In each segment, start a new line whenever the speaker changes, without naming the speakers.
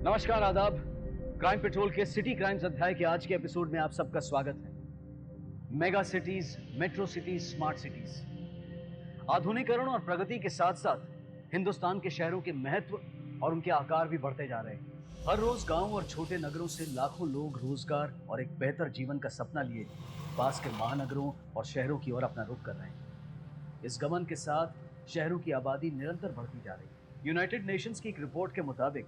नमस्कार, आदाब। Crime petrol के सिटी क्राइम्स अध्याय के आज के एपिसोड में आप सबका स्वागत है। Mega cities, metro cities, smart cities. आधुनिकीकरण और प्रगति के साथ साथ हिंदुस्तान के शहरों के महत्व और उनके आकार भी बढ़ते जा रहे हैं। हर रोज गांव और छोटे नगरों से लाखों लोग रोजगार और एक बेहतर जीवन का सपना लिए पास के महानगरों और शहरों की ओर अपना रुख कर रहे हैं। इस गमन के साथ शहरों की आबादी निरंतर बढ़ती जा रही है। यूनाइटेड नेशंस की एक रिपोर्ट के मुताबिक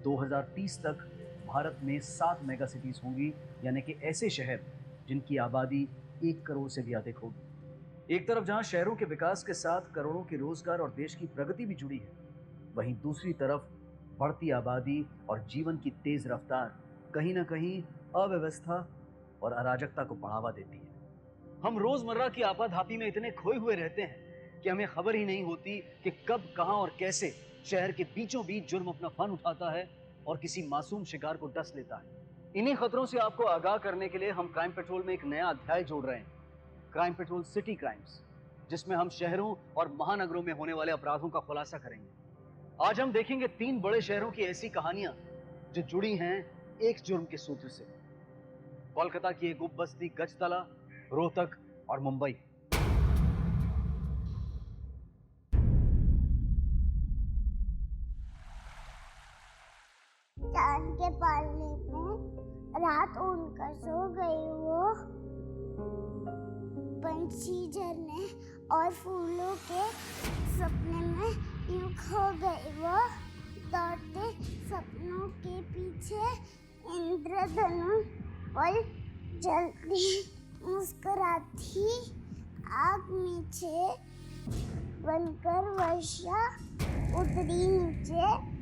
2030 तक भारत में 7 मेगा सिटीज होंगी, यानी कि ऐसे शहर जिनकी आबादी 1 करोड़ से भी अधिक होगी। एक तरफ जहां शहरों के विकास के साथ करोड़ों के रोजगार और देश की प्रगति भी जुड़ी है, वहीं दूसरी तरफ बढ़ती आबादी और जीवन की तेज रफ्तार कहीं ना कहीं अव्यवस्था और अराजकता को बढ़ावा देती है। हम रोजमर्रा की आपाधापी में इतने खोए हुए रहते हैं कि हमें खबर ही नहीं होती कि कब, कहां और कैसे शहर के बीचों बीच जुर्म अपना फन उठाता है और किसी मासूम शिकार को डस लेता है। इन्हीं खतरों से आपको आगाह करने के लिए हम क्राइम पेट्रोल में एक नया अध्याय जोड़ रहे हैं, क्राइम पेट्रोल सिटी क्राइम्स, जिसमें हम शहरों और महानगरों में होने वाले अपराधों का खुलासा करेंगे। आज हम देखेंगे 3 बड़े शहरों की ऐसी कहानियां जो जुड़ी हैं एक जुर्म के सूत्र से। कोलकाता की एक उपबस्ती गजतला, रोहतक और मुंबई।
चांद के पालने में रात उनकर सो गई वो, पंछी झरने और फूलों के सपने में यूं खो गई वो, दौड़ते सपनों के पीछे इंद्रधनुष पर जलती मुस्कुराती आग नीचे बनकर वर्षा उतरी नीचे।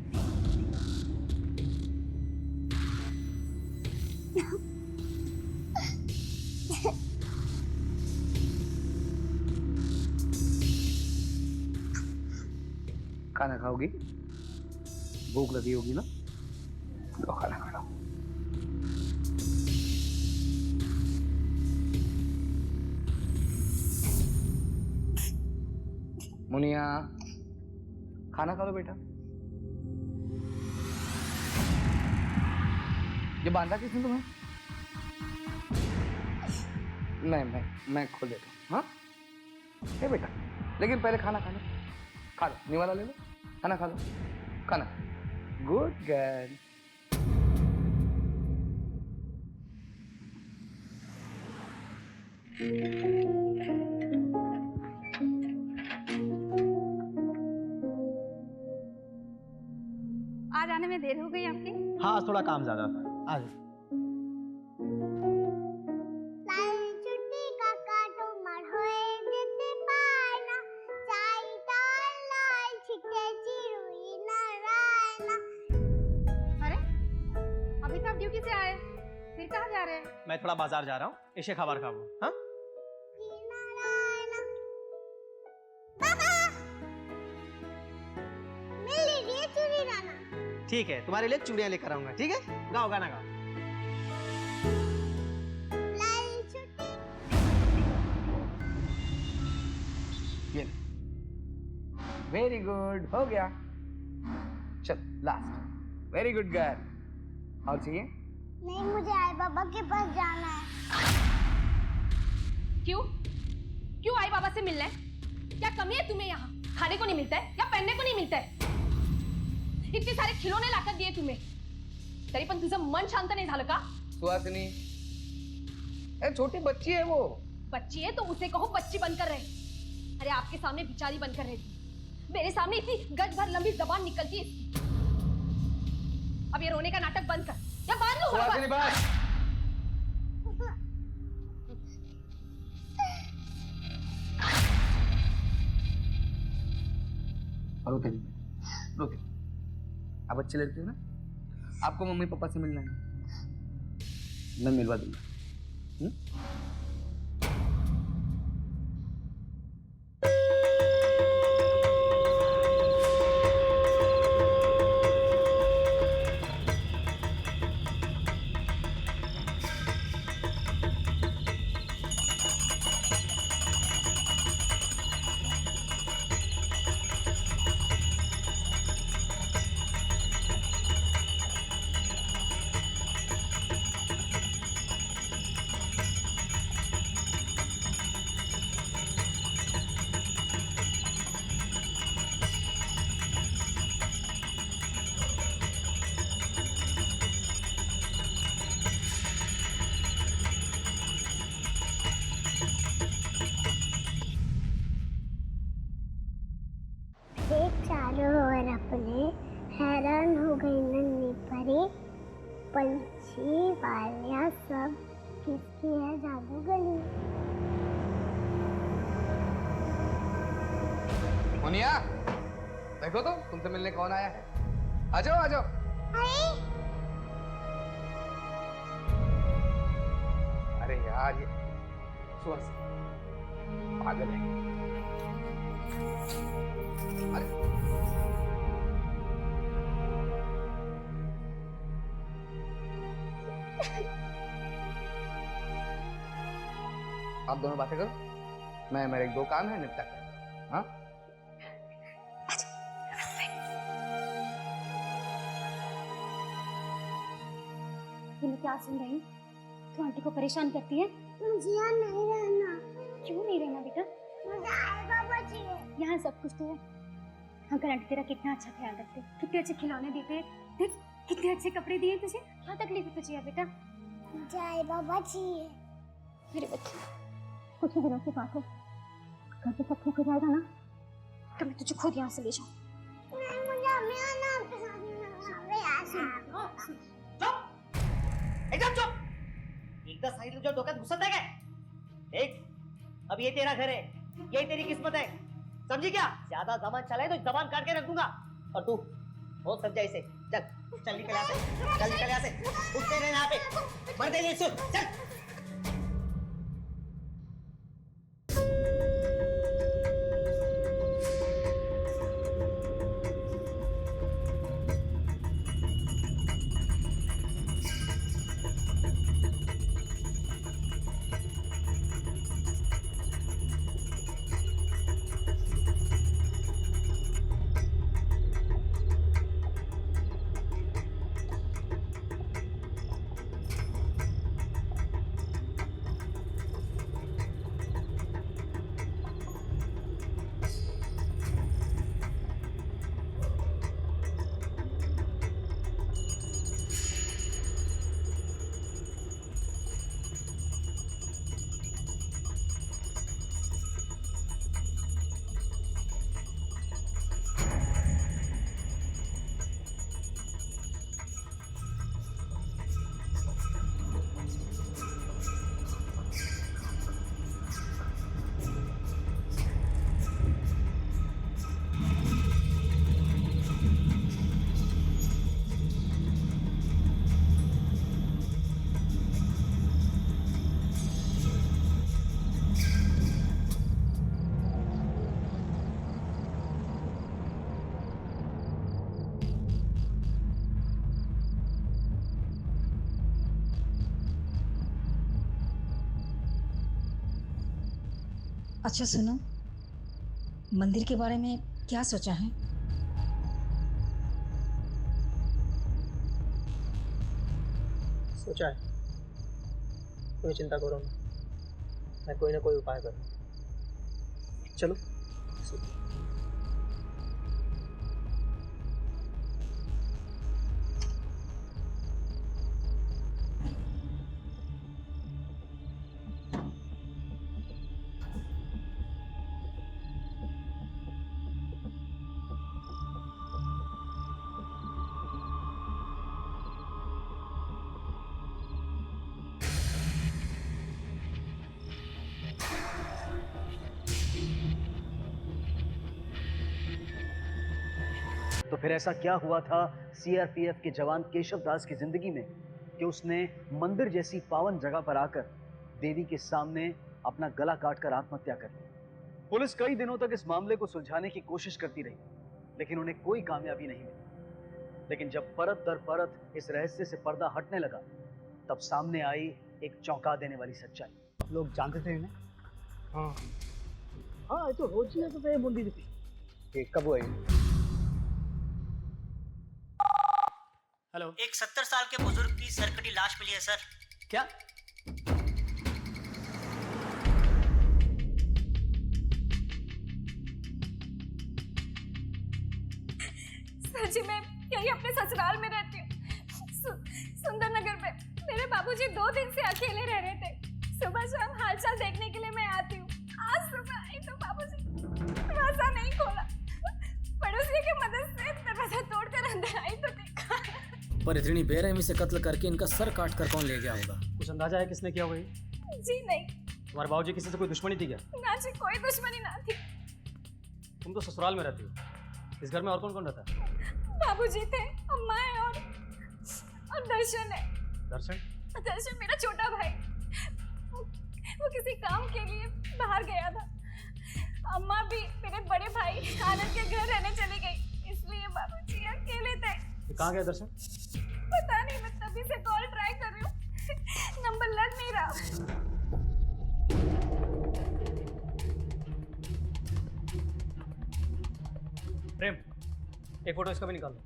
खाना खाओगी? भूख लगी होगी ना? तो खाना खाओ। मुनिया, खाना खा लो बेटा। ये बांधा किसने तुम्हें? मैं खोल देता हूँ। हाँ बेटा, लेकिन पहले खाना खा लो। खा लो, निवाला ले लो, खाना खा लो। खाना, गुड गर्ल।
आज आने में देर हो गई आपकी?
हाँ, थोड़ा काम ज्यादा था आज।
अरे अभी तो आप ड्यूटी से आए, फिर कहाँ जा रहे हैं?
मैं थोड़ा बाजार जा रहा हूँ, इसे खबर खाओ। हाँ, ठीक है, तुम्हारे लिए चूड़ियां लेकर आऊंगा। ठीक है, गाओ गाना गाओ।
ये वेरी गुड, हो गया। चल लास्ट, वेरी गुड गर्ल। और चाहिए?
नहीं, मुझे आई बाबा के पास जाना है।
क्यों क्यों आई बाबा से मिलना है? क्या कमी है तुम्हें? यहाँ खाने को नहीं मिलता है या पहनने को नहीं मिलता है? इतने सारे खिलौने लाकर दिए तुम्हें, तरी पण तुझं मन शांत नहीं झालं का?
सुहासिनी, छोटी बच्ची है वो।
बच्ची है तो उसे कहो बच्ची बनकर रहे। अरे आपके सामने बिचारी बनकर रहती, मेरे सामने इतनी गज भर लंबी जबान निकलती है। अब ये रोने का नाटक बंद कर या बांध लो।
सुहासिनी बस। रोते नहीं, रोते। आप अच्छी लड़की हो ना? आपको मम्मी पापा से मिलना है, मैं मिलवा दूंगा।
बोले हैरान हो गई नन्ही परी, पंछी वालिया सब किसकी है जादू गली।
मुनिया, देखो तो तुमसे मिलने कौन आया है। आ जाओ आ जाओ। अरे यार, ये सुन पागल है। अरे आप दोनों बातें करो, मैं मेरे दो काम है निपटा कर। हाँ
मैं क्या सुन रही हूँ? तू आंटी को परेशान करती है।
मुझे यहाँ नहीं रहना।
क्यों नहीं रहना बेटा?
मुझे आई बाबा चाहिए।
यहाँ सब कुछ तो है। अंकल आंटी तेरा कितना अच्छा ख्याल रखते, कितने अच्छे खिलौने देते, देख कितने अच्छे कपड़े दिए तुझे। क्या तकलीफ है तुझे बेटा?
मुझे आई बाबा चाहिए।
मेरे बच्चे, कुछ ही दिनों की बात है, घर पे सब ठीक हो जाएगा ना, तो मैं तुझे खुद यहाँ से ले जाऊँ।
नहीं, मुझे अभी आना आपके साथ में। यहाँ से
एकदम चुप। एकदा सांगितलं जो डोक्यात घुसत आहे काय? देख, अब ये तेरा घर है, ये तेरी किस्मत है, समझी क्या? ज्यादा जबान चलाए तो जबान काट के रख दूंगा। और तू बहुत समझा इसे। चल चल निकल यहाँ से, चल निकल यहाँ से, उठते रहे यहाँ पे, मर दे सुन, चल।
अच्छा सुनो, मंदिर के बारे में क्या सोचा है?
सोचा है, कोई चिंता करो ना, मैं कोई ना कोई उपाय करूँ। चलो।
तो फिर ऐसा क्या हुआ था सीआरपीएफ के जवान केशव दास की जिंदगी में कि उसने मंदिर जैसी पावन जगह पर आकर देवी के सामने अपना गला काटकर आत्महत्या कर ली। पुलिस कई दिनों तक इस मामले को सुलझाने की कोशिश करती रही, लेकिन उन्हें कोई कामयाबी नहीं मिली। लेकिन जब परत दर परत इस रहस्य से पर्दा हटने लगा, तब सामने आई एक चौंका देने वाली सच्चाई।
लोग जानते थे इन्हें? हाँ हाँ, ये तो रोज ही तो मंदिर पे।
कब हुआ ये?
हेलो।
एक 70 साल के बुजुर्ग की सरकटी लाश मिली है सर।
क्या?
सर जी, मैं यही अपने ससुराल में रहती हूँ, सुंदर नगर में। मेरे बाबूजी 2 दिन से अकेले रह रहे थे। सुबह शाम हालचाल देखने के लिए मैं आती हूँ। आज सुबह आई तो बाबूजी दरवाजा नहीं खोला। पड़ोसी की मदद से दरवाजा
पर इतनी बेरहमी से कत्ल करके इनका सर काट कर कौन ले गया होगा?
कुछ अंदाजा है किसने किया होगा ये?
जी नहीं।
तुम्हारे बाबूजी किसी से कोई दुश्मनी थी क्या?
ना जी, कोई दुश्मनी ना थी।
तुम तो ससुराल में रहती हो, इस घर में और कौन कौन रहता है?
बाबूजी थे, अम्मा है और दर्शन है।
दर्शन?
दर्शन मेरा छोटा भाई, वो किसी काम के लिए बाहर गया था। अम्मा भी मेरे बड़े भाई आनंद के घर रहने चली गई, इसलिए बाबूजी अकेले थे।
कहाँ गया दर्शन?
पता नहीं, मैं तभी से कॉल ट्राई कर रही हूँ, नंबर लग नहीं रहा।
प्रेम, एक फोटो इसका भी निकाल दो।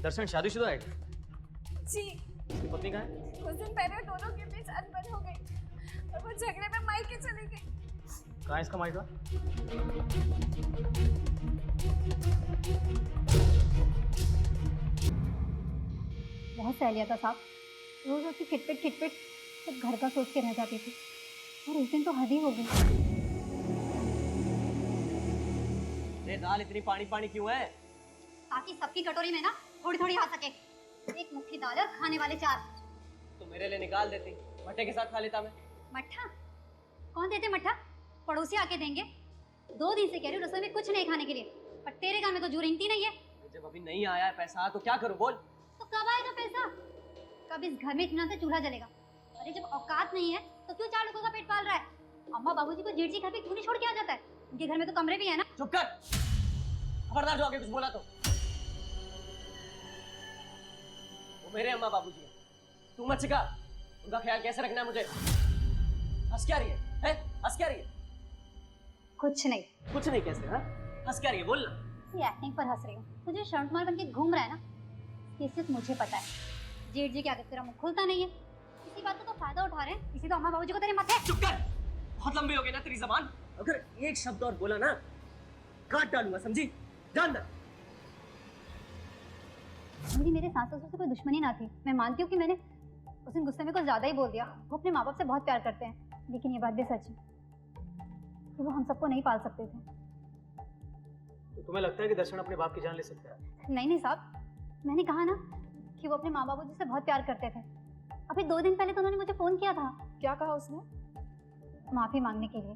दर्शन शादीशुदा है?
जी।
पत्नी कहाँ है?
कुछ दिन पहले दोनों के बीच अनबन हो गई और वो झगड़े में मायके चली गई।
कहाँ है इसका मायका?
बहुत सहेलिया था साहब, रोज उसकी खिटपिट सब घर का सोच के रह जाती थी, और उस दिन तो हद ही हो गई।
ये दाल इतनी पानी पानी क्यों है?
ताकि सबकी कटोरी में ना थोड़ी थोड़ी आ सके। एक मुट्ठी दाल और खाने वाले 4।
तो मेरे लिए निकाल देती, मट्ठे के साथ खा लेता मैं।
मट्ठा? कौन देते मट्ठा? पड़ोसी आके देंगे। 2 दिन से कह रही हूँ रसोई में कुछ नहीं खाने के लिए, पर तेरे घर में तो जू रेंगती नहीं है।
जब अभी नहीं आया है पैसा तो क्या करूँ बोल?
तो कब आएगा पैसा? कब इस घर में इतना से चूल्हा जलेगा? अरे जब औकात नहीं है तो क्यों 4 लोगों का पेट पाल रहा है? अम्मा बाबूजी को जेठ जी घर पे क्यों नहीं छोड़ के आ जाता है? उनके घर में तो कमरे भी है ना।
चुप कर, खबरदार जो आगे कुछ बोला तो। वो मेरे अम्मा बाबूजी हैं, तू मत सिखा उनका ख्याल कैसे रखना है मुझे। हंस क्या रही है? हंस क्या रही है?
कुछ नहीं।
कुछ नहीं कैसे? हाँ, हंस क्या रही है बोल ना।
ये एक्टिंग पर हंस रही हूँ। तुझे शर्ट मार बन के घूम रहा है ना, ये सिर्फ मुझे पता है। जेठ जी के आगे तेरा मुंह खुलता नहीं है, इसी बात का तो फायदा उठा रहे हैं। इसी तो अम्मा बाबूजी को तेरे मत है।
चुप कर, बहुत लंबी हो गई ना तेरी जबान। अगर एक शब्द और बोला ना काट डालूंगा, समझी? जान दे।
मेरी मेरे सास ससुर से कोई दुश्मनी ना थी। मैं मानती हूँ कि मैंने उस दिन गुस्से में कुछ ज्यादा ही बोल दिया। वो अपने माँ बाप से बहुत प्यार करते हैं, लेकिन ये बात भी सच है कि वो हम सबको नहीं पाल सकते थे।
तो तुम्हें लगता है कि दर्शन अपने बाप की जान ले सकता है?
नहीं साहब, मैंने कहा ना कि वो अपने माँ बाबू जी से बहुत प्यार करते थे। अभी 2 दिन पहले तो उन्होंने मुझे फोन किया था।
क्या कहा उसने?
माफी मांगने के लिए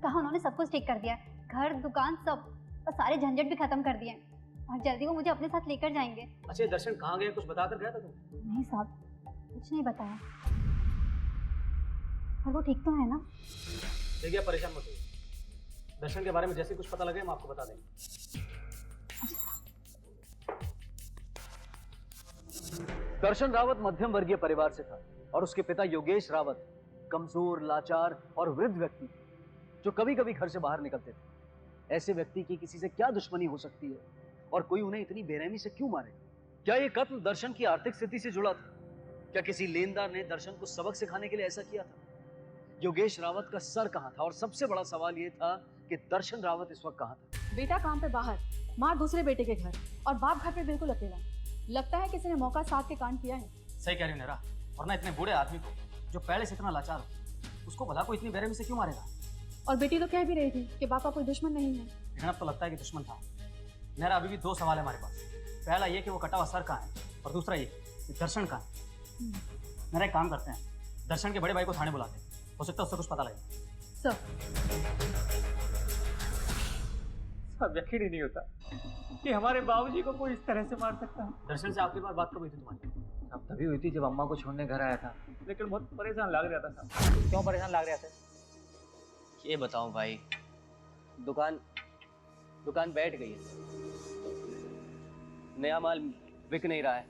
कहा। उन्होंने सब कुछ ठीक कर दिया, घर दुकान सब, और सारे झंझट भी खत्म कर दिए, और जल्दी वो मुझे अपने साथ लेकर जाएंगे।
अच्छा, दर्शन कहाँ गया, कुछ बता कर गया था तुम?
नहीं साहब, कुछ नहीं बताया। और वो ठीक तो है ना?
देखिए, परेशान मत होइए। दर्शन के बारे में जैसे कुछ पता लगे हम आपको बता देंगे। दर्शन रावत मध्यम वर्गीय परिवार से था और उसके पिता योगेश रावत कमजोर, लाचार और वृद्ध व्यक्ति जो कभी कभी घर से बाहर निकलते थे। ऐसे व्यक्ति की किसी से क्या दुश्मनी हो सकती है और कोई उन्हें इतनी बेरहमी से क्यों मारे? क्या यह कत्ल दर्शन की आर्थिक स्थिति से जुड़ा था? क्या किसी लेनदार ने दर्शन को सबक सिखाने के लिए ऐसा किया था? योगेश रावत का सर कहां था? और सबसे बड़ा सवाल यह था कि दर्शन रावत इस वक्त कहां था?
बेटा काम पे बाहर, माँ दूसरे बेटे के घर, और बाप घर पे बिल्कुल अकेला। लगता है किसी ने मौका साथ के कांड किया है।
सही कह रही हो नेरा। और ना इतने बूढ़े आदमी को जो पहले से इतना लाचार हो, उसको भला को इतनी बेरहमी से क्यों मारेगा?
और बेटी तो कह भी रही थी कि बाप का कोई दुश्मन नहीं है।
लेकिन अब तो लगता है कि दुश्मन था। नेरा, अभी भी 2 सवाल है हमारे पास। पहला ये कि वो कटा हुआ सर कहाँ है, और दूसरा ये कि दर्शन कहाँ है। मेरा एक काम करते हैं, दर्शन के बड़े भाई को थाने बुलाते हैं, हो सकता है उससे कुछ पता लगे।
सब यकीन ही नहीं होता कि हमारे बाबूजी को कोई इस तरह से मार सकता है।
दर्शन से आखिरी बार बात कब हुई थी तुम्हारी?
अब तभी हुई थी जब अम्मा को छोड़ने घर आया था, लेकिन बहुत परेशान लग रहा था।
क्यों परेशान लग रहे थे? ये बताऊं भाई, दुकान बैठ गई है, नया माल बिक नहीं रहा है,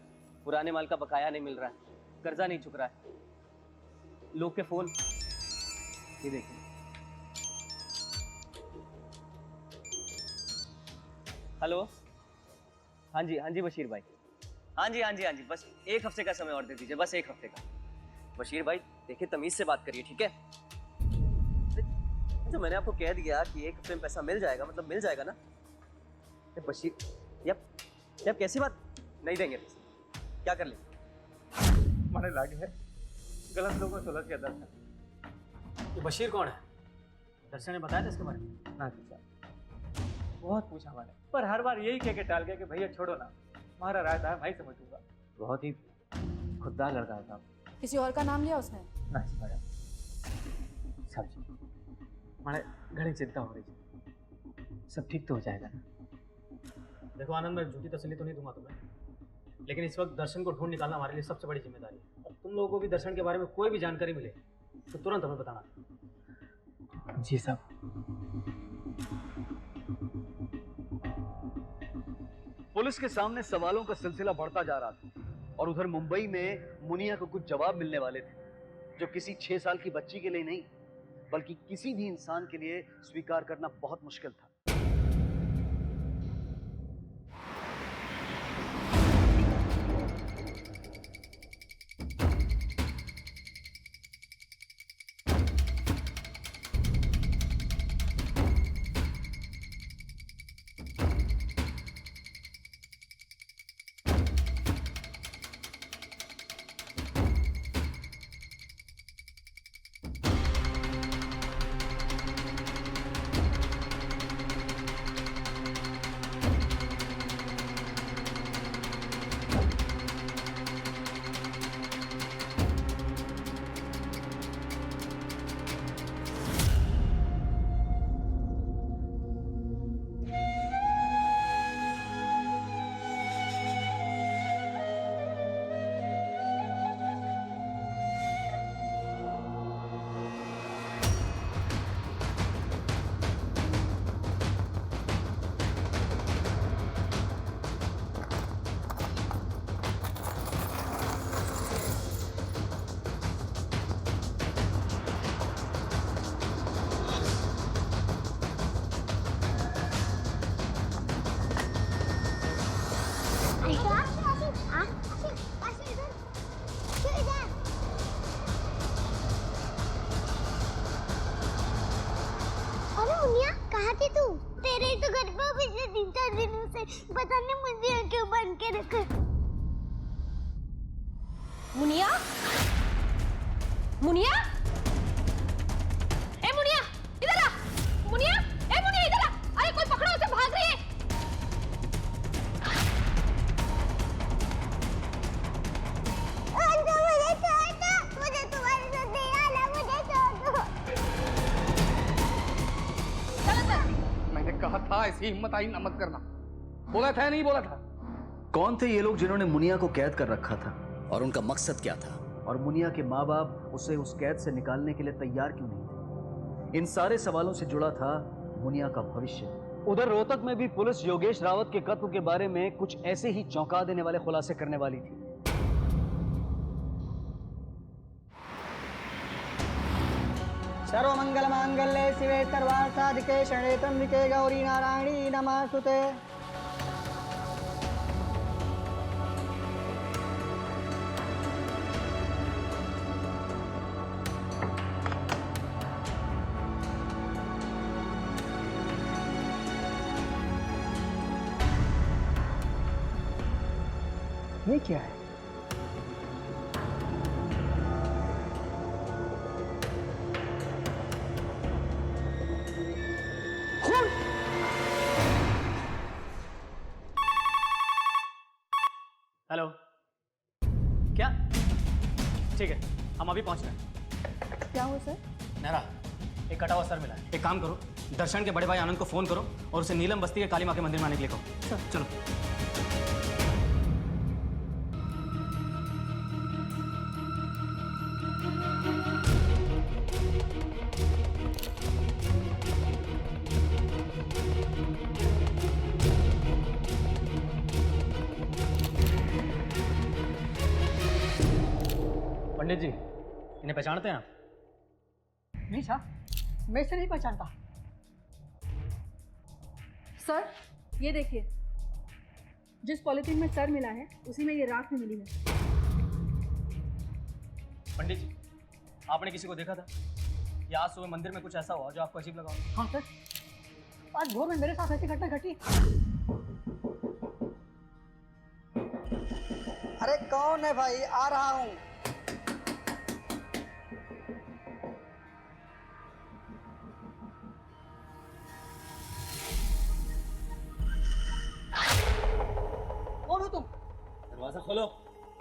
पुराने माल का बकाया नहीं मिल रहा है, कर्जा नहीं चुक रहा है, लोग के फोन ये देखिए। हेलो, हाँ जी बशीर भाई, हाँ जी, बस 1 हफ्ते का समय और दे दीजिए, बस 1 हफ्ते का। बशीर भाई देखिए, तमीज से बात करिए, ठीक है? जो मैंने आपको कह दिया कि 1 हफ्ते में पैसा मिल जाएगा, मतलब मिल जाएगा ना? बशीर, यप कैसी बात? नहीं देंगे पैसे, क्या कर ले?
मैंने लागे है गलत लोगों को सुलझ गया दर्शन।
ये बशीर कौन है? दर्शन ने बताया था इसके बारे में?
ना चाचा, बहुत पूछा मैंने, पर हर बार यही कह के टाल गया कि भैया छोड़ो ना, हमारा रायता है, भाई समझूंगा। बहुत ही खुददार लड़का है साहब।
किसी और का नाम लिया उसने?
नहीं मैडम, सब माने घड़ी चिंता हो रही है, सब ठीक तो हो जाएगा ना।
देखो आनंद, मैं झूठी तसल्ली तो नहीं दूंगा तुम्हें, लेकिन इस वक्त दर्शन को ढूंढ निकालना हमारे लिए सबसे बड़ी जिम्मेदारी है। और तुम लोगों को भी दर्शन के बारे में कोई भी जानकारी मिले तो तुरंत हमें बताना।
जी साहब।
पुलिस के सामने सवालों का सिलसिला बढ़ता जा रहा था और उधर मुंबई में मुनिया को कुछ जवाब मिलने वाले थे जो किसी 6 साल की बच्ची के लिए नहीं बल्कि किसी भी इंसान के लिए स्वीकार करना बहुत मुश्किल था।
कहाँ थी तू? तेरे ही तो घर पर पिछले 3-4 दिनों से पता नहीं मुझे क्यों बन के रखा।
मुनिया? मुनिया? ए मुनिया, इधर आ! मुनिया, ए मुनिया इधर आ! अरे कोई पकड़ो उसे, भाग रही है।
मुझे तुम्हारे साथ नहीं आना, मुझे छोड़ दो।
मैंने कहा था ऐसी हिम्मत आई ना मत करना। बोला था या नहीं बोला था?
कौन थे ये लोग जिन्होंने मुनिया को कैद कर रखा था
और उनका मकसद क्या था?
और मुनिया के माँ बाप उसे उस कैद से निकालने के लिए तैयार क्यों नहीं थे? इन सारे सवालों से जुड़ा था मुनिया का भविष्य। उधर रोहतक में भी पुलिस योगेश रावत के कत्ल के बारे में कुछ ऐसे ही चौंका देने वाले खुलासे करने वाली थी।
सर्वमंगल मांगल्ये शिवे सर्वार्थसाधिके शरणे त्र्यंबके गौरी नारायणी नमोस्तुते। ये क्या है?
हेलो, क्या? ठीक है, हम अभी पहुंच रहे हैं।
क्या हुआ सर?
नेहरा, एक कटा हुआ सर मिला है। एक काम करो, दर्शन के बड़े भाई आनंद को फोन करो और उसे नीलम बस्ती के काली माँ के मंदिर में आने के लिए कहो। चलो। पंडित जी, इन्हें पहचानते हैं आप?
नहीं साहब, मैं इसे नहीं पहचानता।
सर, ये देखिए, जिस पॉलिथीन में सर मिला है उसी में ये राख भी मिली है।
पंडित जी, आपने किसी को देखा था या आज सुबह मंदिर में कुछ ऐसा हुआ जो आपको अजीब लगा?
हाँ सर, आज भोर में मेरे साथ ऐसी घटना घटी। अरे कौन है भाई? आ रहा हूँ। खोलो।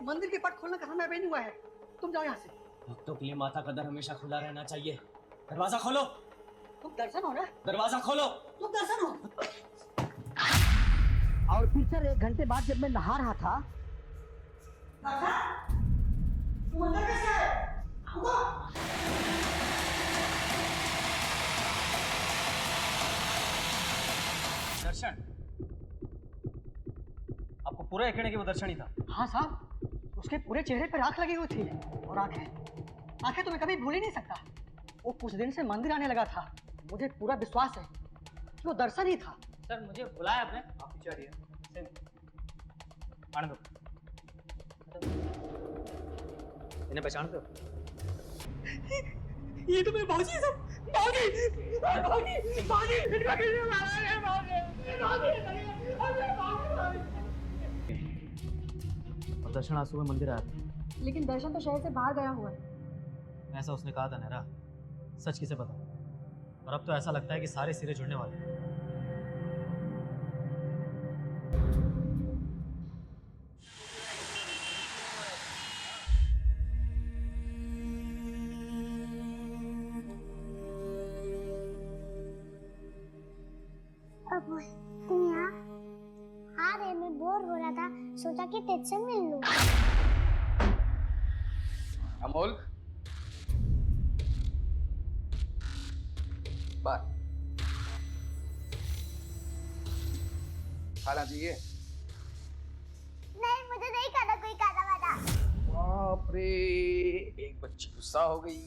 मंदिर के पट खोलने का समय अभी नहीं हुआ है, तुम जाओ यहाँ से।
भक्तों के लिए माता का दर हमेशा खुला रहना चाहिए। दरवाजा खोलो।
तुम दर्शन हो ना?
दरवाजा खोलो।
तुम दर्शन हो। और फिर सर 1 घंटे बाद जब मैं नहा रहा था, तुम अंदर कैसे आए?
दर्शन? आपको पूरा यकीन है कि वो दर्शन ही था?
हाँ साहब, उसके पूरे चेहरे पर आंख लगी हुई थी और आंखें तो मैं कभी भूल ही नहीं सकता। वो कुछ दिन से मंदिर आने लगा था, मुझे पूरा विश्वास है कि वो दर्शन ही था।
सर मुझे बुलाया आपने? आप पीछे आ रही है। आने दो। इन्हें पहचानते हो?
ये तो मेरे भाजी है सब। भाजी इनका किसने मारा है?
और दर्शन आज सुबह मंदिर आया था।
लेकिन दर्शन तो शहर से बाहर गया हुआ है।
ऐसा उसने कहा था नहरा। सच किसे पता? और अब तो ऐसा लगता है कि सारे सिरे जुड़ने वाले हैं।
अब तुम यहाँ? हाँ रे, मैं बोर हो रहा था, सोचा कि तेरे से मिल लूं।
अमोल, बात खाना चाहिए?
नहीं, मुझे नहीं खाना कोई खाना वाना।
बाप रे, एक बच्ची गुस्सा हो गई।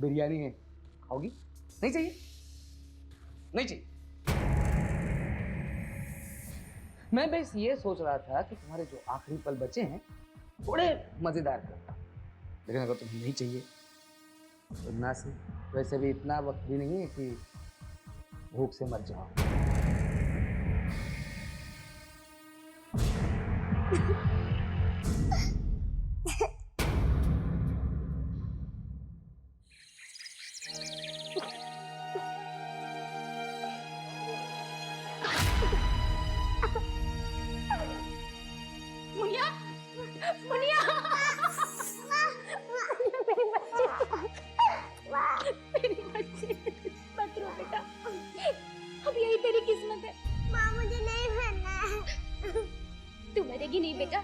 बिरयानी है, खाओगी? नहीं चाहिए? नहीं चाहिए। मैं बस ये सोच रहा था कि तुम्हारे जो आखिरी पल बचे हैं थोड़े मजेदार करता, लेकिन अगर तुम्हें नहीं चाहिए तो ना से। वैसे भी इतना वक्त भी नहीं है कि भूख से मर जाओ।
मुनिया, मुनिया, मेरी बच्ची, मत रो बेटा, अब यही तेरी किस्मत है।
माँ, मुझे नहीं मरना है।
तू मरेगी नहीं बेटा,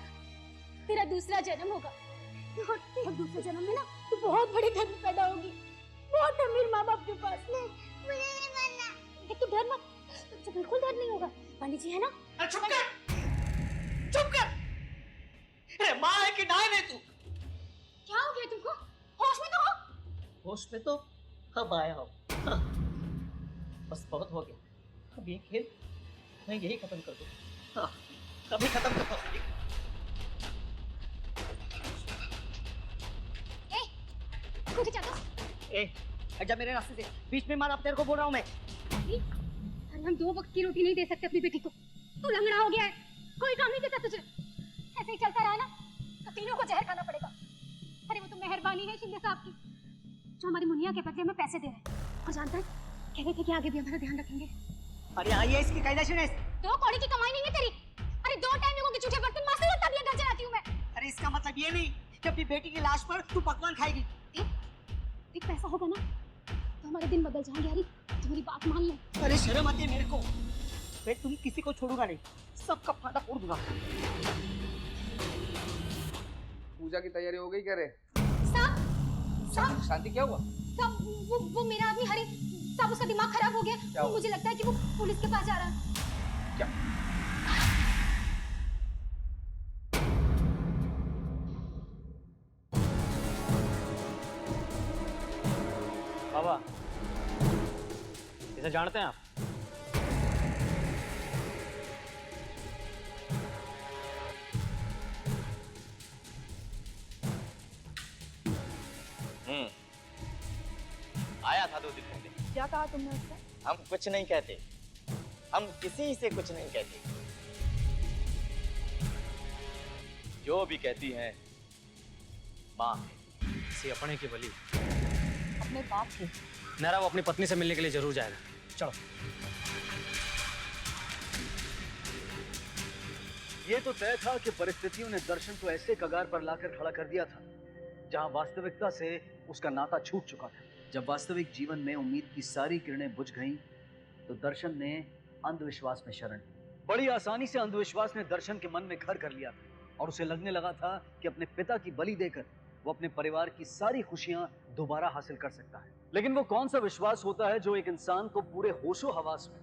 तेरा दूसरा जन्म होगा और दूसरे जन्म में ना तू बहुत बड़े घर में पैदा होगी, बहुत अमीर माँ बाप के पास।
नहीं, मुझे नहीं मरना।
तू डर मत, तुझे बिल्कुल डर नहीं होगा। पंडित जी है ना?
चुप कर, चुप कर। अरे माँ है कि नाय है तू?
क्या हो गया तुमको? होश में तो हो?
होश में तो अब आया हूँ। हाँ। बस बहुत हो गया, अब ये खेल मैं यही खत्म कर दूँ। हाँ, अभी खत्म कर दूँ।
कुछ चाहता?
ए, हट जा मेरे रास्ते से, बीच में मार। अब तेरे को बोल रहा हूँ मैं।
अरे हम 2 वक्त की रोटी नहीं दे सकते अपनी बेटी को। तू लंगड़ा हो गया है, कोई काम नहीं देता तुझे। ऐसे ही चलता रहा ना तो तीनों को जहर खाना पड़ेगा। अरे वो तो मेहरबानी है शिंदे साहब की, जो हमारी मुनिया के बदले में पैसे दे रहे हैं। और जानता है, कह रहे थे कि आगे भी हमारा ध्यान रखेंगे।
अरे आइए, इसकी कायदा सुने।
2 कौड़ी की कमाई नहीं है तेरी। अरे 2 टाइम लोगों के जूठे बर्तन मास्टर और तब ये घर चलाती हूँ मैं।
अरे इसका मतलब ये नहीं कि अपनी बेटी की लाश पर तू पकवान खाएगी।
एक पैसा होगा ना तो हमारे दिन बदल जाएंगे। यारी तुम्हारी बात मान ले।
अरे शर्म आती है मेरे को। मैं तुम किसी को छोड़ूंगा नहीं, सबका फायदा फोड़ दूंगा।
पूजा की तैयारी हो गई क्या रे?
साहब,
शांति क्या हुआ?
साहब, वो मेरा आदमी हरी साहब, उसका दिमाग खराब हो गया। मुझे लगता है कि वो पुलिस के पास जा रहा है।
क्या?
बाबा, इसे जानते हैं आप?
आया था 2 दिन पहले।
क्या कहा तुमने उससे?
हम कुछ नहीं कहते, हम किसी से कुछ नहीं कहते। जो भी कहती हैं माँ है।
इसी अपने की बलि।
अपने बाप की।
नहरा वो अपनी पत्नी से मिलने के लिए जरूर जाएगा। चलो।
ये तो तय था कि परिस्थितियों ने दर्शन को ऐसे कगार पर लाकर खड़ा कर दिया था जहां वास्तविकता से उसका नाता छूट चुका था। जब वास्तविक जीवन में उम्मीद की सारी किरणें बुझ गईं, तो दर्शन ने अंधविश्वास में शरण ली। बड़ी आसानी से अंधविश्वास ने दर्शन के मन में घर कर लिया था और उसे लगने लगा था कि अपने पिता की बलि देकर वो अपने परिवार की सारी खुशियां दोबारा हासिल कर सकता है। लेकिन वो कौन सा विश्वास होता है जो एक इंसान को पूरे होशो हवास में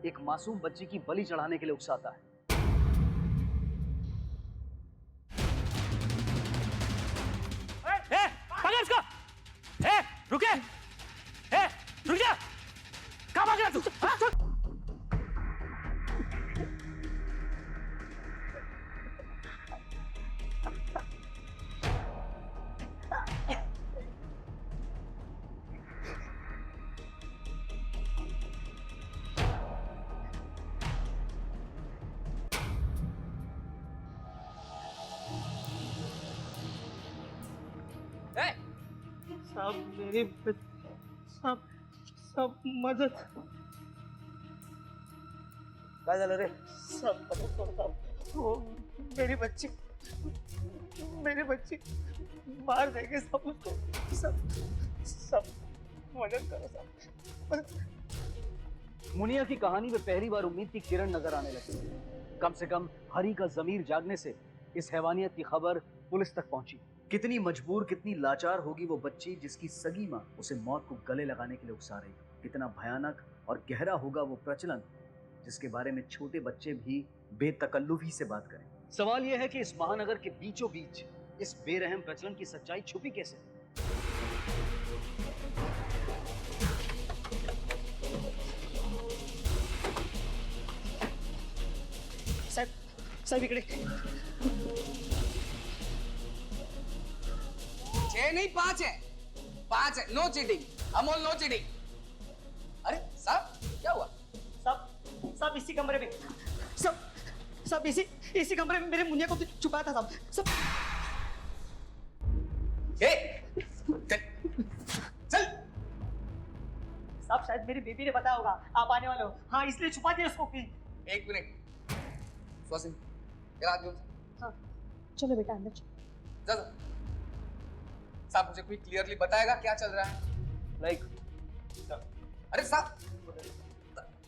एक मासूम बच्ची की बलि चढ़ाने के लिए उकसाता है?
पकड़ इसको! रुके! रुक जा! कहाँ भाग रहा तू? हाँ?
सब मेरी सब मदद
काय झालं रे?
सब मदद करो साहब। वो मेरी बच्ची मार देंगे सब उसको। सब मदद करो साहब।
मुनिया की कहानी में पहली बार उम्मीद की किरण नजर आने लगी। कम से कम हरी का जमीर जागने से इस हैवानियत की खबर पुलिस तक पहुंची। कितनी मजबूर, कितनी लाचार होगी वो बच्ची जिसकी सगी माँ उसे मौत को गले लगाने के लिए उकसा रही है। कितना भयानक और गहरा होगा वो प्रचलन जिसके बारे में छोटे बच्चे भी बेतकल्लुफी से बात करें। सवाल यह है कि इस महानगर के बीचों बीच इस बेरहम प्रचलन की सच्चाई छुपी कैसे?
साहब इकडे
6 नहीं 5 है। 5 है। No cheating, Amol no cheating. अरे साहब क्या हुआ?
साहब इसी कमरे में सब इसी कमरे में मेरे मुनिया को तो छुपाया था साहब। सब
चल।
साहब शायद मेरी बेबी ने बताया होगा आप आने वाले हो। हाँ इसलिए छुपा दिया उसको।
1 मिनट स्वासिन तेरा आदमी।
हाँ चलो बेटा अंदर चलो।
जा साहब मुझे कोई क्लियरली बताएगा क्या चल रहा है?
लाइक
अरे साहब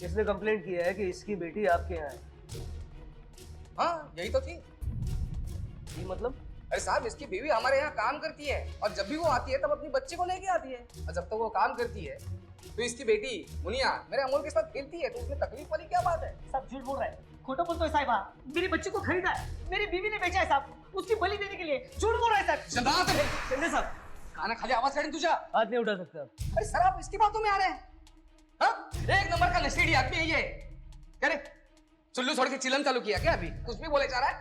इसने कंप्लेंट किया है कि इसकी बेटी आपके यहाँ है।
हाँ यही तो थी।
ये मतलब?
अरे साहब इसकी बीवी हमारे यहाँ काम करती है और जब भी वो आती है तब अपनी बच्चे को लेके आती है और जब तक वो काम करती है तो इसकी बेटी मुनिया मेरे अमोल के साथ खेलती है। तो उसमें तकलीफ वाली क्या बात है?
सब झूठ बोल रहे हैं, खोटा बोलते हो साहिबा। मेरी बच्ची को खरीदा है, मेरी बीवी ने बेचा है साहब, उसकी बलि देने के लिए। झूठ बोल रहे हैं साहब।
चंदे साहब खाना खाली आवाज करें तुझा
हाथ नहीं उठा सकते आप।
अरे सर आप इसकी बातों में आ रहे हैं? हाँ? 1 नंबर का नशेड़ी आदमी है ये। करे चुल्लू छोड़ के चिलम चालू किया क्या? अभी कुछ भी बोले जा रहा है।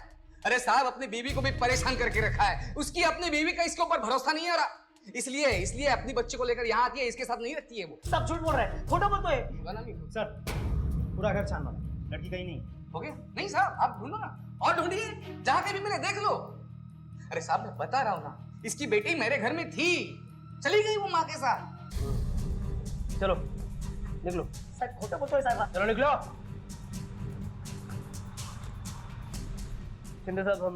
अरे साहब अपनी बीवी को भी परेशान करके रखा है। उसकी अपनी बीवी का इसके ऊपर भरोसा नहीं आ रहा, इसलिए अपनी बच्ची को लेकर यहाँ आती है, इसके साथ नहीं रखती है वो।
सब झूठ बोल रहे हैं, खोटा बोलते हैं।
सर पूरा घर छान मारा, लड़की कहीं नहीं।
हो गया? नहीं साहब आप ढूंढो ना और ढूंढिए, जहाँ कहीं भी मिले देख लो। अरे साहब मैं बता रहा हूँ ना, इसकी बेटी मेरे घर में थी, चली गई वो माँ के साथ।
चलो निकलो।
सर खोटा बोलते हो साहब।
चलो निकलो। शिंदे साहब हम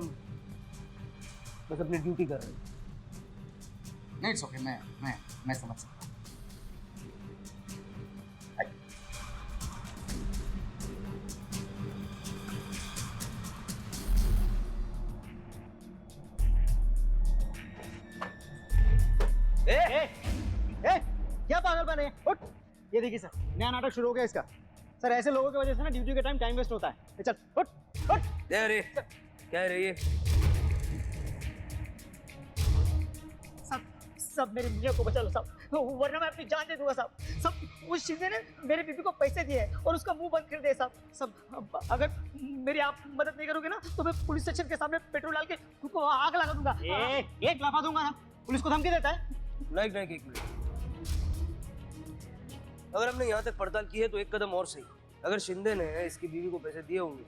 बस अपनी ड्यूटी कर रहे हैं।
नहीं इट्स ओके, मैं समझ सकता हूँ।
क्या पागल बने? उठ। ये देखिए सर नया नाटक शुरू हो गया इसका। सर ऐसे लोगों की वजह से ना ड्यूटी के टाइम वेस्ट होता है। चल उठ उठ।
अरे क्या है रे ये?
सब मेरी मियाँ को बचा लो साहब, वरना मैं अपनी जान दे दूंगा साहब। सब उस शिंदे ने मेरी बीबी को पैसे दिए और उसका मुंह बंद कर दिया साहब। सब अगर मेरी आप मदद नहीं करोगे ना तो मैं पुलिस स्टेशन के सामने पेट्रोल डाल के खुद को आग लगा दूंगा। एक लाफा दूंगा ना। पुलिस को धमकी देता है।
नहीं एक मिनट, अगर हमने यहाँ तक पड़ताल की है तो एक कदम और सही। अगर शिंदे ने इसकी बीवी को पैसे दिए होंगे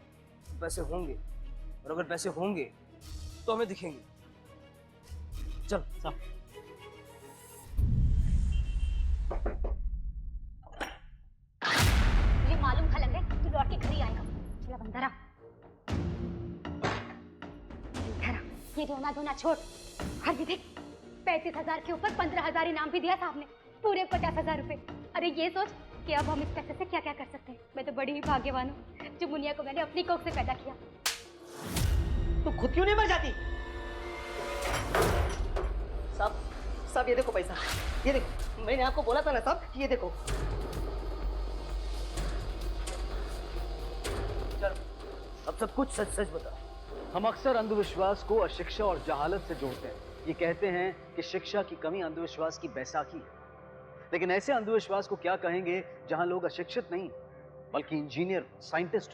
तो पैसे होंगे, और अगर पैसे होंगे तो हमें दिखेंगे। चल साहब।
मुझे मालूम था लग रहा है तू लौट के घर ही आएगा। चला बंदरा। ये रोना धोना छोड़। और ये देख 35,000 के ऊपर 15,000 इनाम भी दिया साहब ने, पूरे 50,000 रुपए। अरे ये सोच कि अब हम इस पैसे से क्या क्या कर सकते हैं। मैं तो बड़ी ही भाग्यवान हूँ जो मुनिया को मैंने अपनी कोख से पैदा किया।
तू खुद क्यों नहीं मर जाती? साहब ये देखो पैसा, ये देखो, मैंने आपको बोला था ना साहब, ये देखो।
चल अब सब कुछ सच सच बता।
हम अक्सर अंधविश्वास को अशिक्षा और जहालत से जोड़ते हैं। ये कहते हैं कि शिक्षा की कमी अंधविश्वास की बैसाखी है, लेकिन ऐसे अंधविश्वास को क्या कहेंगे जहां लोग अशिक्षित नहीं बल्कि इंजीनियर, साइंटिस्ट।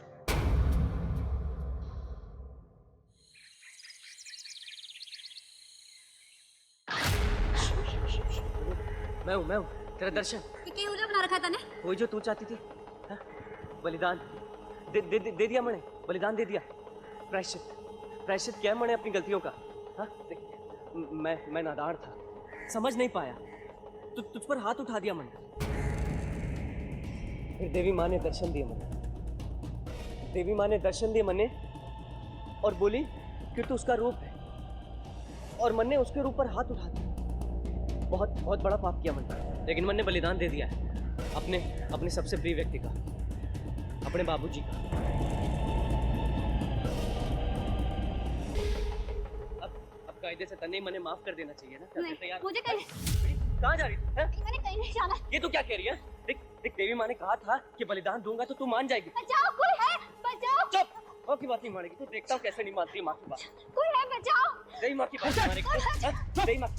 मैं हूँ तेरा दर्शन।
ये उल्टा बना रखा था ने?
वही जो तू चाहती थी। हा? बलिदान दे दिया मैंने, बलिदान दे दिया। प्रायश्चित क्या है मैंने अपनी गलतियों का। हा? मैं नादान था, समझ नहीं पाया, तुझ पर हाथ उठा दिया मैंने। फिर देवी माँ ने दर्शन दिए मैंने, और बोली कि तू उसका रूप है, और मन ने उसके रूप पर हाथ उठा दिया। बहुत बड़ा पाप किया मैंने, लेकिन मैंने बलिदान दे दिया है अपने सबसे प्रिय व्यक्ति का, अपने बाबूजी का। अब कायदे से तन्ने मैंने माफ कर देना चाहिए ना।
नहीं, मुझे कहीं
कहाँ जा रही है?
मैंने कहीं नहीं जाना।
ये तो क्या कह रही है? देख देवी माँ ने कहा था कि बलिदान दूंगा तो तू मान जाएगी।
बचाओ, कोई है, बचाओ।
चुप, माँ की बात नहीं मानेगी। तो देखता हूँ कैसे नहीं मानती माँ की बात।
कोई है, बचाओ।
देवी माँ की बात नहीं मानेगी। देवी माँ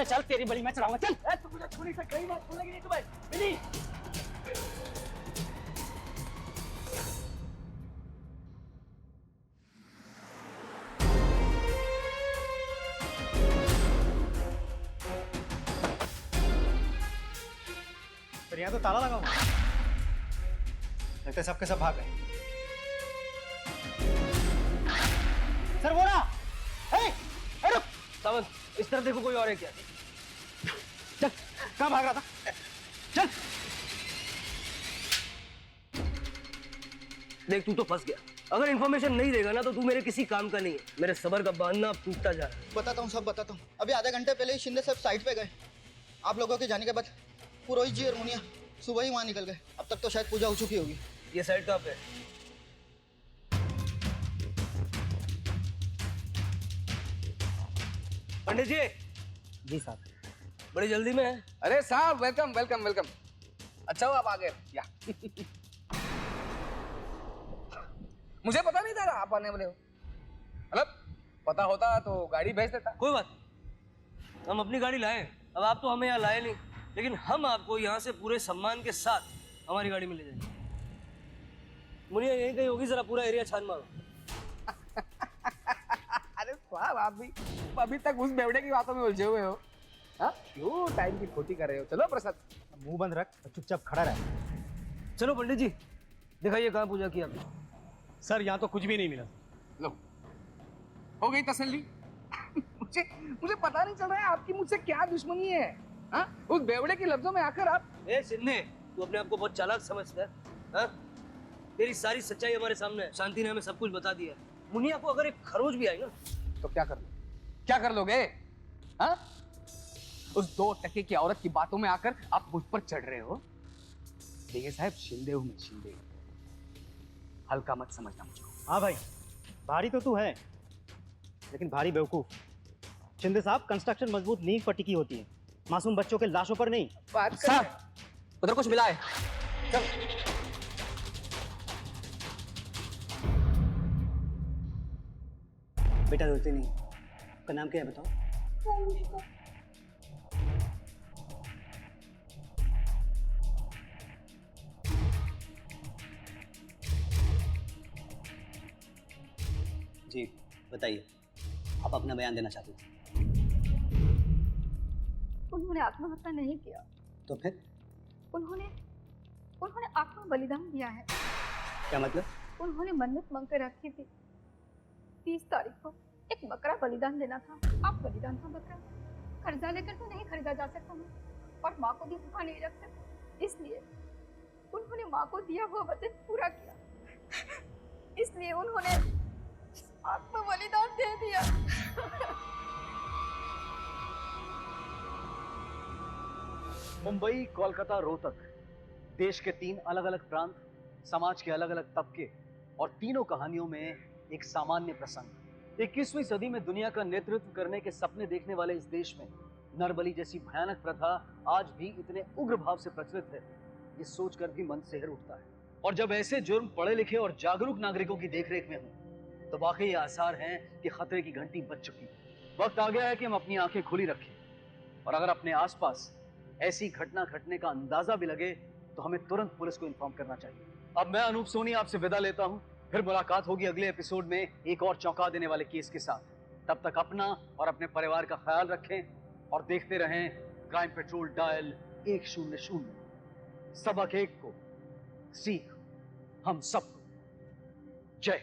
चल तेरी बलि मैं चढ़ाऊंगा, चल।
तू मुझे छू नहीं सकती, बात सुनेगी नहीं तुम्हें। मिली
पर यहाँ तो ताला लगा हुआ, लगता है सबके सब भाग गए। सर वो रहा। रुक
सावंत, इस तरफ देखो, कोई और है क्या?
चल, कहाँ भाग रहा था? चल।
देख तू तो फंस गया। अगर इन्फॉर्मेशन नहीं देगा ना तो तू मेरे किसी काम का नहीं है। मेरे सबर का बांधना अब टूटता जा रहा है।
बताता हूँ, सब बताता हूँ। अभी आधे घंटे पहले ही शिंदे साहब साइट पे गए। आप लोगों के जाने के बाद पुरोहित जी और मुनिया सुबह ही वहाँ निकल गए। अब तक तो शायद पूजा हो चुकी होगी।
ये साइट कहाँ पे? पंडित जी।
जी साहब।
बड़ी जल्दी में है।
अरे साहब, वेलकम वेलकम वेलकम। अच्छा हो आप आ गए। या मुझे पता नहीं था आप आने वाले हो। मतलब पता होता तो गाड़ी भेज देता।
कोई बात, हम अपनी गाड़ी लाए। अब आप तो हमें यहाँ लाए नहीं, लेकिन हम आपको यहाँ से पूरे सम्मान के साथ हमारी गाड़ी में ले जाएंगे। मुनिया यहीं कहीं होगी, जरा पूरा एरिया छान मारो।
अरे साहब, आप भी अभी तक उस बेवड़े की बातों में उलझे हुए हो। हाँ, क्यों टाइम की खोटी कर रहे हो? चलो प्रसाद,
मुंह बंद रख, चुपचाप खड़ा रह।
चलो पंडित जी, दिखाइए कहाँ पूजा की आपने।
सर यहाँ तो कुछ भी नहीं मिला।
लो, हो गई तसल्ली। मुझे पता नहीं चल रहा है आपकी मुझसे क्या दुश्मनी है। हाँ, उस बेवड़े के लफ्जों में आकर आप।
ए सिन्ने, तू अपने आप को बहुत चालाक समझता है। हाँ? तेरी सारी सच्चाई हमारे सामने है। शांति ने हमें सब कुछ बता दिया। मुनिया को अगर एक खरोच भी आई ना
तो क्या कर लोगे? हाँ? उस 2 टके की औरत की बातों में आकर आप मुझ पर चढ़ रहे हो। देखिए साहब, शिंदे हूं मैं, शिंदे। हल्का मत समझना मुझको।
हाँ भाई, भारी तो तू है, लेकिन भारी बेवकूफ। शिंदे साहब, कंस्ट्रक्शन मजबूत नींव पर टिकी होती है, मासूम बच्चों के लाशों पर नहीं।
साहब, उधर कुछ मिला है। चल।
बेटा रोते नहीं। आपका नाम क्या है बताओ? जी बताइए, आप अपना बयान देना चाहते थे।
उन्होंने आत्महत्या नहीं किया।
तो फिर?
उन्होंने आत्म बलिदान दिया है।
क्या मतलब?
उन्होंने मन्नत मांगकर रखी थी 30 तारीख को एक बकरा बलिदान देना था। आप बलिदान था बकरा, कर्जा लेकर तो नहीं खरीदा जा सकता मैं, और माँ को भी भूखा नहीं रख सकता, इसलिए उन्होंने माँ को दिया हुआ वचन पूरा किया। इसलिए उन्होंने आत्म बलिदान दे दिया।
मुंबई, कोलकाता, रोहतक, देश के 3 अलग अलग प्रांत, समाज के अलग अलग तबके और तीनों कहानियों में एक सामान्य प्रसंग। 21वीं सदी में दुनिया का नेतृत्व करने के सपने देखने वाले इस देश में नरबली जैसी भयानक प्रथा आज भी इतने उग्र भाव से प्रचलित है, ये सोचकर भी मन सिहर उठता है। और जब ऐसे जुर्म पढ़े लिखे और जागरूक नागरिकों की देखरेख में हों, तो वाकई ये आसार हैं कि खतरे की घंटी बज चुकी है। वक्त आ गया है कि हम अपनी आंखें खुली रखें और अगर अपने आसपास ऐसी घटना घटने का अंदाजा भी लगे तो हमें तुरंत पुलिस को इन्फॉर्म करना चाहिए। अब मैं अनूप सोनी आपसे विदा लेता हूं, फिर मुलाकात होगी अगले एपिसोड में एक और चौंका देने वाले केस के साथ। तब तक अपना और अपने परिवार का ख्याल रखें और देखते रहें क्राइम पेट्रोल डायल 100। सबक एक को सीख हम सबको। जय।